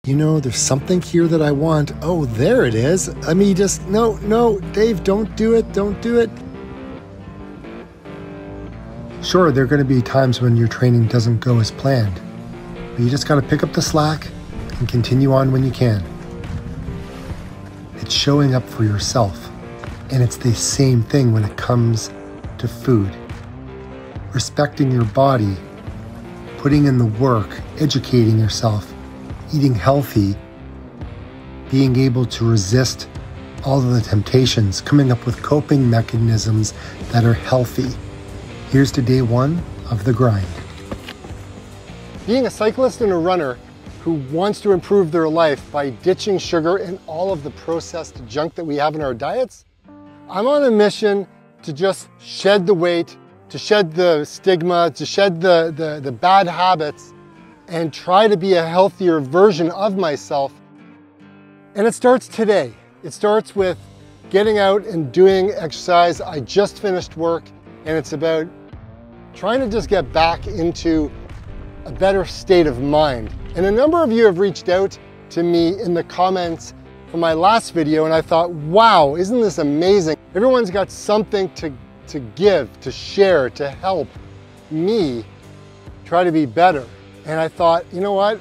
you know, there's something here that I want. Oh, there it is. Let me just, no, Dave, don't do it. Don't do it. Sure, there are going to be times when your training doesn't go as planned, but you just got to pick up the slack and continue on when you can. It's showing up for yourself, and it's the same thing when it comes to food. Respecting your body, putting in the work, educating yourself, eating healthy, being able to resist all of the temptations, coming up with coping mechanisms that are healthy. Here's to day one of the grind. Being a cyclist and a runner who wants to improve their life by ditching sugar and all of the processed junk that we have in our diets, I'm on a mission to just shed the weight, to shed the stigma, to shed the bad habits, and try to be a healthier version of myself. And it starts today. It starts with getting out and doing exercise. I just finished work, and it's about trying to just get back into a better state of mind. And a number of you have reached out to me in the comments from my last video, and I thought, wow, isn't this amazing? Everyone's got something to give, to share, to help me try to be better. And I thought, you know what?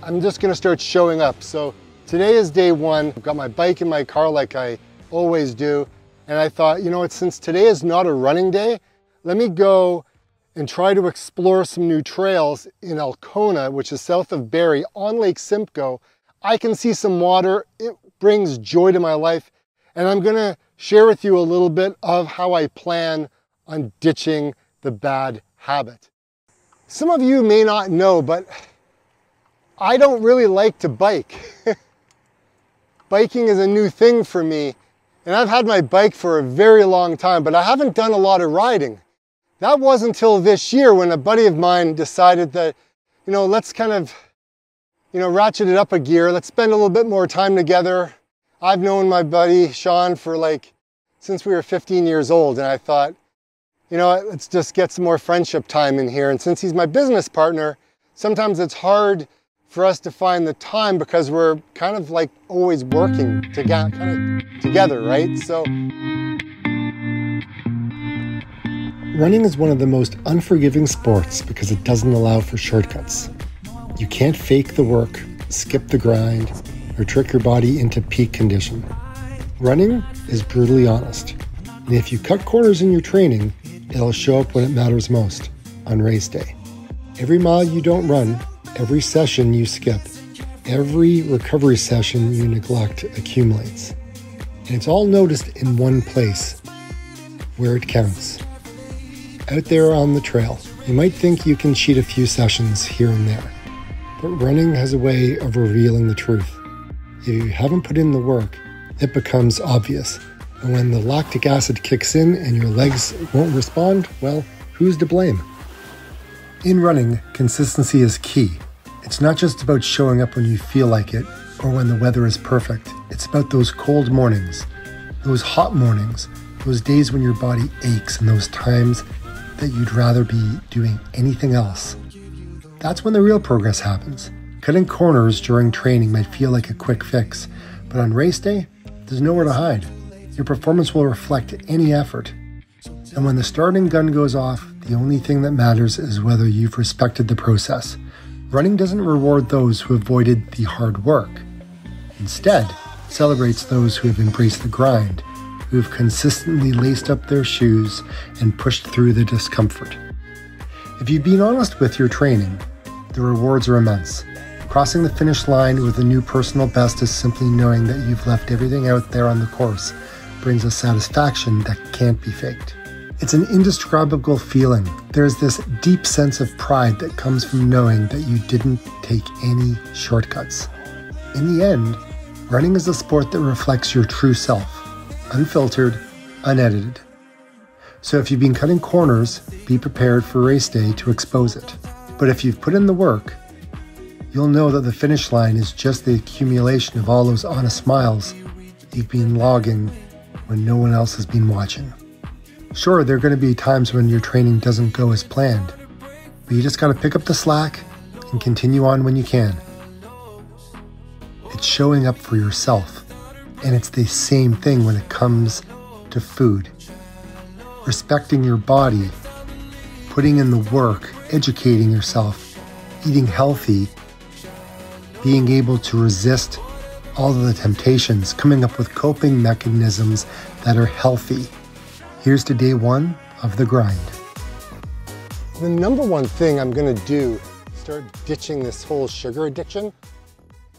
I'm just gonna start showing up. So today is day one. I've got my bike in my car like I always do. And I thought, you know what, since today is not a running day, let me go and try to explore some new trails in Alcona, which is south of Barrie on Lake Simcoe. I can see some water. It brings joy to my life. And I'm gonna share with you a little bit of how I plan on ditching the bad habit. Some of you may not know, but I don't really like to bike. Biking is a new thing for me, and I've had my bike for a very long time, but I haven't done a lot of riding. That wasn't until this year when a buddy of mine decided that, you know, let's kind of, you know, ratchet it up a gear. Let's spend a little bit more time together. I've known my buddy Sean for since we were 15 years old, and I thought, you know what, let's just get some more friendship time in here. And since he's my business partner, sometimes it's hard for us to find the time because we're kind of always working together, right? So running is one of the most unforgiving sports because it doesn't allow for shortcuts. You can't fake the work, skip the grind, or trick your body into peak condition. Running is brutally honest. And if you cut corners in your training, it'll show up when it matters most, on race day. Every mile you don't run, every session you skip, every recovery session you neglect accumulates. And it's all noticed in one place, where it counts. Out there on the trail, you might think you can cheat a few sessions here and there, but running has a way of revealing the truth. If you haven't put in the work, it becomes obvious. And when the lactic acid kicks in and your legs won't respond, well, who's to blame? In running, consistency is key. It's not just about showing up when you feel like it or when the weather is perfect. It's about those cold mornings, those hot mornings, those days when your body aches and those times that you'd rather be doing anything else. That's when the real progress happens. Cutting corners during training might feel like a quick fix, but on race day, there's nowhere to hide. Your performance will reflect any effort. And when the starting gun goes off, the only thing that matters is whether you've respected the process. Running doesn't reward those who avoided the hard work. Instead, it celebrates those who have embraced the grind, who have consistently laced up their shoes and pushed through the discomfort. If you've been honest with your training, the rewards are immense. Crossing the finish line with a new personal best is simply knowing that you've left everything out there on the course brings a satisfaction that can't be faked. It's an indescribable feeling. There's this deep sense of pride that comes from knowing that you didn't take any shortcuts. In the end, running is a sport that reflects your true self, unfiltered, unedited. So if you've been cutting corners, be prepared for race day to expose it. But if you've put in the work, you'll know that the finish line is just the accumulation of all those honest smiles you've been logging when no one else has been watching. Sure, there are going to be times when your training doesn't go as planned, but you just got to pick up the slack and continue on when you can. It's showing up for yourself. And it's the same thing when it comes to food. Respecting your body, putting in the work, educating yourself, eating healthy, being able to resist all of the temptations, coming up with coping mechanisms that are healthy. Here's to day one of the grind. The number one thing I'm gonna do to start ditching this whole sugar addiction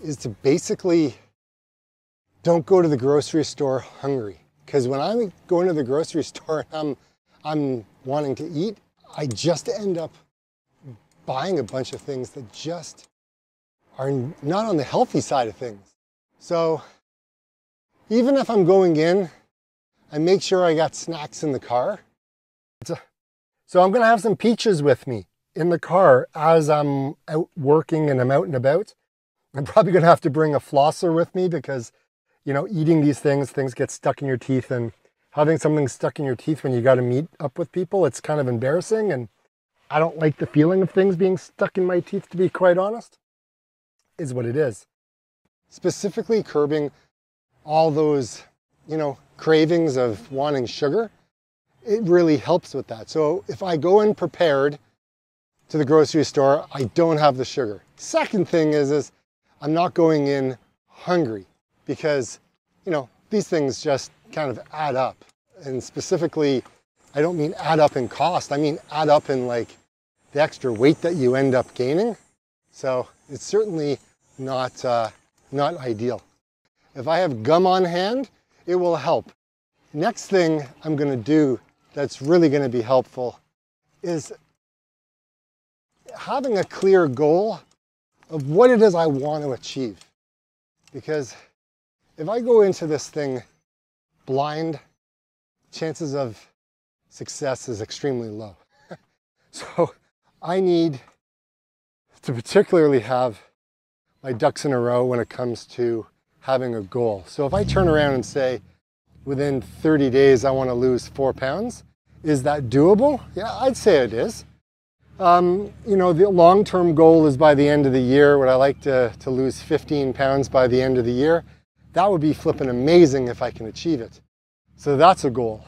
is to basically don't go to the grocery store hungry. Because when I'm going to the grocery store and I'm wanting to eat, I just end up buying a bunch of things that just are not on the healthy side of things. So even if I'm going in, I make sure I got snacks in the car. So I'm gonna have some peaches with me in the car as I'm out working and I'm out and about. I'm probably gonna have to bring a flosser with me because, you know, eating these things get stuck in your teeth, and having something stuck in your teeth when you gotta meet up with people, it's kind of embarrassing, and I don't like the feeling of things being stuck in my teeth, to be quite honest. Is what it is. Specifically curbing all those, you know, cravings of wanting sugar, it really helps with that. So if I go in prepared to the grocery store, I don't have the sugar. Second thing is I'm not going in hungry, because, you know, these things just kind of add up. And specifically, I don't mean add up in cost, I mean add up in like the extra weight that you end up gaining. So it's certainly not ideal. If I have gum on hand, it will help. Next thing I'm gonna do that's really gonna be helpful is having a clear goal of what it is I want to achieve. Because if I go into this thing blind, chances of success is extremely low. So I need to particularly have my ducks in a row when it comes to having a goal. So if I turn around and say, within 30 days, I want to lose 4 pounds, is that doable? Yeah, I'd say it is. You know, the long-term goal is by the end of the year. Would I like to lose 15 pounds by the end of the year? That would be flipping amazing if I can achieve it. So that's a goal.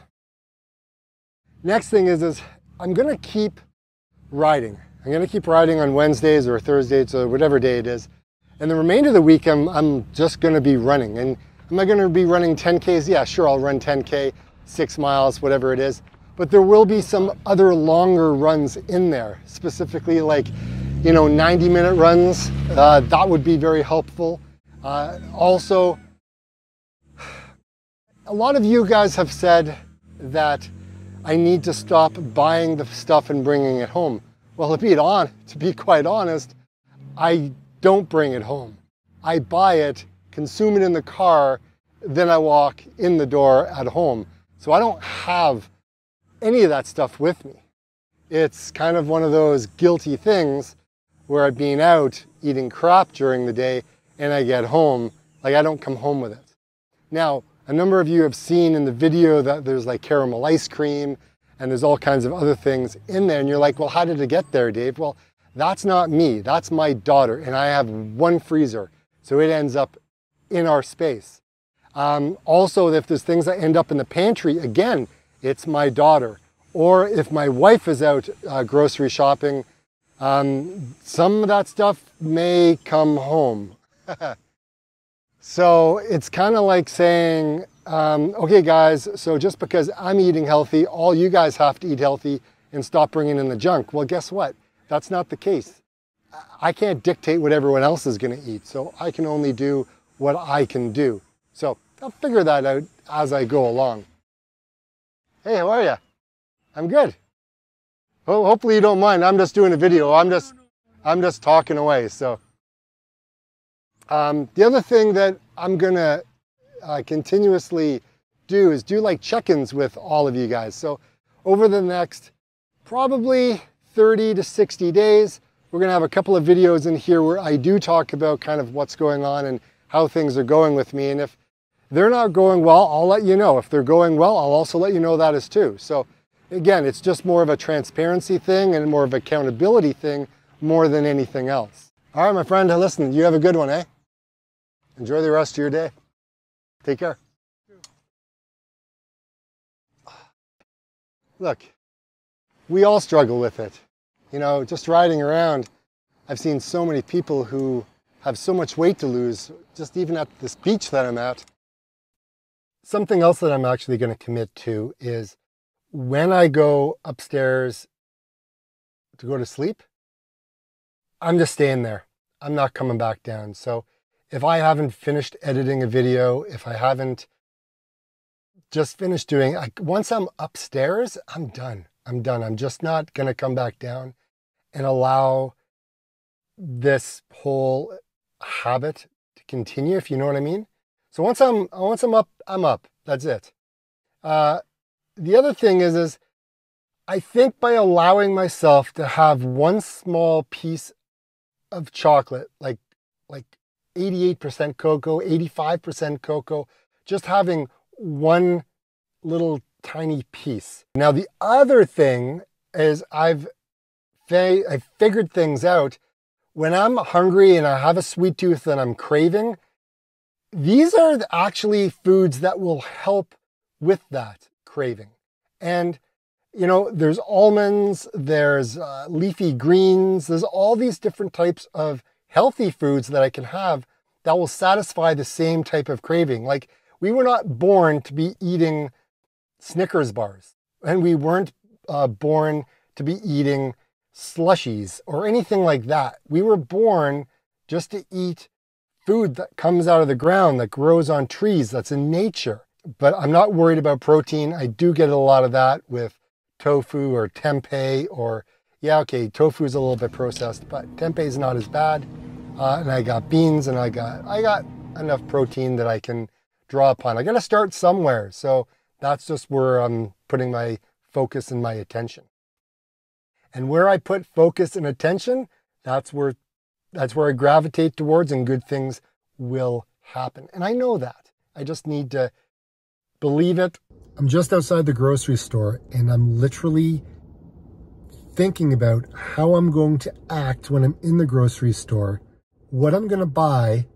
Next thing is I'm going to keep riding. I'm going to keep riding on Wednesdays or Thursdays or whatever day it is. And the remainder of the week, I'm just going to be running. And am I going to be running 10Ks? Yeah, sure, I'll run 10K, 6 miles, whatever it is. But there will be some other longer runs in there, specifically like, you know, 90-minute runs. That would be very helpful. Also, a lot of you guys have said that I need to stop buying the stuff and bringing it home. Well, to be quite honest, I don't bring it home. I buy it, consume it in the car, then I walk in the door at home. So I don't have any of that stuff with me. It's kind of one of those guilty things where I've been out eating crap during the day and I get home, like I don't come home with it. Now, a number of you have seen in the video that there's like caramel ice cream and there's all kinds of other things in there, and you're like, well, how did it get there, Dave? Well, that's not me, that's my daughter, and I have one freezer, so it ends up in our space. Also, if there's things that end up in the pantry, again, it's my daughter. Or if my wife is out grocery shopping, some of that stuff may come home. So it's kind of like saying, okay guys, so just because I'm eating healthy, all you guys have to eat healthy and stop bringing in the junk. Well, guess what? That's not the case. I can't dictate what everyone else is going to eat, so I can only do what I can do. So I'll figure that out as I go along. Hey, how are you? I'm good. Well, hopefully you don't mind. I'm just doing a video. I'm just talking away. So the other thing that I'm gonna continuously do is do like check-ins with all of you guys. So over the next probably 30 to 60 days, we're gonna have a couple of videos in here where I do talk about kind of what's going on and how things are going with me. And if they're not going well, I'll let you know. If they're going well, I'll also let you know that as too. So again, it's just more of a transparency thing and more of an accountability thing more than anything else. All right, my friend, listen, you have a good one, eh? Enjoy the rest of your day. Take care. Look, we all struggle with it. You know, just riding around, I've seen so many people who have so much weight to lose, just even at this beach that I'm at. Something else that I'm actually going to commit to is when I go upstairs to go to sleep, I'm just staying there. I'm not coming back down. So if I haven't finished editing a video, if I haven't just finished doing, once I'm upstairs, I'm done. I'm done. I'm just not going to come back down and allow this whole habit to continue, if you know what I mean. So once I'm up, I'm up. That's it. The other thing is I think by allowing myself to have one small piece of chocolate, like 88% cocoa, 85% cocoa, just having one little tiny piece. Now, the other thing is I've figured things out. When I'm hungry and I have a sweet tooth and I'm craving, these are actually foods that will help with that craving. And, you know, there's almonds, there's leafy greens, there's all these different types of healthy foods that I can have that will satisfy the same type of craving. Like, we were not born to be eating Snickers bars, and we weren't born to be eating slushies or anything like that. We were born just to eat food that comes out of the ground, that grows on trees, that's in nature. But I'm not worried about protein. I do get a lot of that with tofu or tempeh, or, yeah, okay, tofu is a little bit processed, but tempeh is not as bad. And I got beans, and I got enough protein that I can draw upon. I got to start somewhere. So that's just where I'm putting my focus and my attention. And where I put focus and attention, that's where I gravitate towards, and good things will happen. And I know that. I just need to believe it. I'm just outside the grocery store, and I'm literally thinking about how I'm going to act when I'm in the grocery store, what I'm going to buy,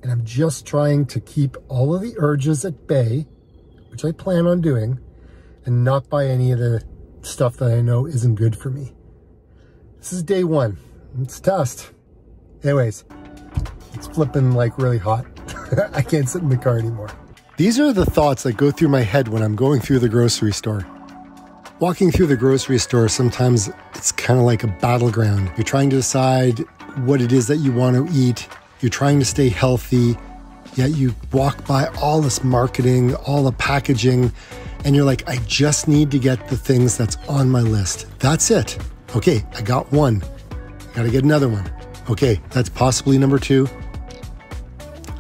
and I'm just trying to keep all of the urges at bay, which I plan on doing, and not buy any of the stuff that I know isn't good for me. This is day one. It's a test. Anyways, it's flipping like really hot. I can't sit in the car anymore. These are the thoughts that go through my head when I'm going through the grocery store. Walking through the grocery store, sometimes it's kind of like a battleground. You're trying to decide what it is that you want to eat. You're trying to stay healthy, yet you walk by all this marketing, all the packaging, and you're like, I just need to get the things that's on my list. That's it. Okay, I got one. I gotta get another one. Okay, that's possibly number two.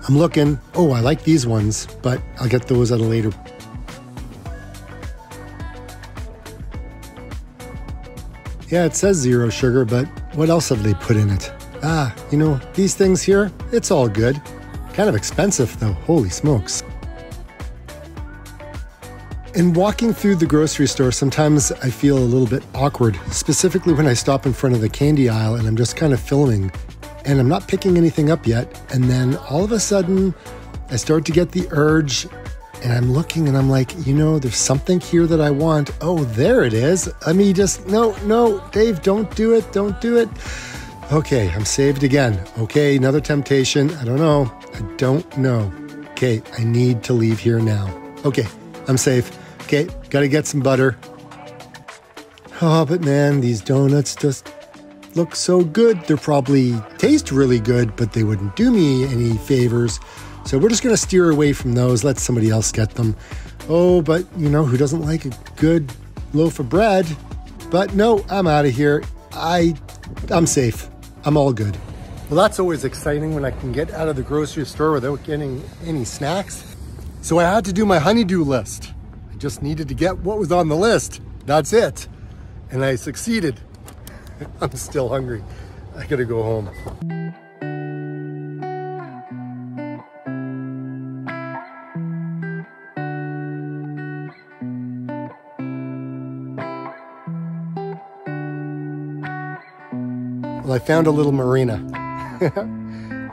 I'm looking, oh, I like these ones, but I'll get those at a later. Yeah, it says 0 sugar, but what else have they put in it? You know, these things here, it's all good. Kind of expensive though, holy smokes. In walking through the grocery store, sometimes I feel a little bit awkward, specifically when I stop in front of the candy aisle and I'm just kind of filming and I'm not picking anything up yet. And then all of a sudden I start to get the urge and I'm looking and I'm like, you know, there's something here that I want. Oh, there it is. Let me just, no, Dave, don't do it. Don't do it. Okay, I'm saved again. Okay, another temptation. I don't know. Okay, I need to leave here now. Okay, I'm safe. Okay, gotta get some butter. Oh, but man, these donuts just look so good. They're probably taste really good, but they wouldn't do me any favors. So we're just gonna steer away from those, let somebody else get them. Oh, but you know, who doesn't like a good loaf of bread? But no, I'm out of here. I'm safe. I'm all good. Well, that's always exciting when I can get out of the grocery store without getting any snacks. So I had to do my honeydew list. I just needed to get what was on the list. That's it. And I succeeded. I'm still hungry. I gotta go home. Well, I found a little marina.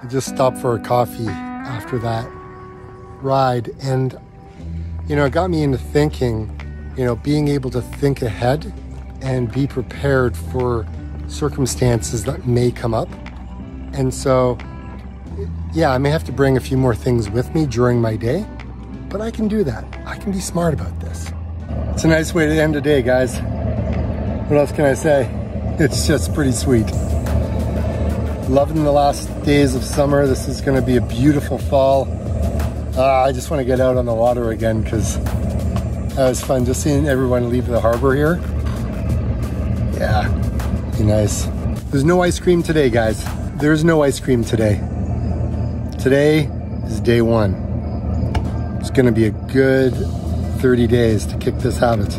just stopped for a coffee after that ride, and it got me into thinking, being able to think ahead and be prepared for circumstances that may come up. And so, yeah, I may have to bring a few more things with me during my day, but I can do that. I can be smart about this. It's a nice way to end the day, guys. What else can I say? It's just pretty sweet. Loving the last days of summer. This is going to be a beautiful fall. I just want to get out on the water again because that was fun. Just seeing everyone leave the harbor here. Yeah, be nice. There's no ice cream today, guys. There's no ice cream today. Today is day one. It's going to be a good 30 days to kick this habit.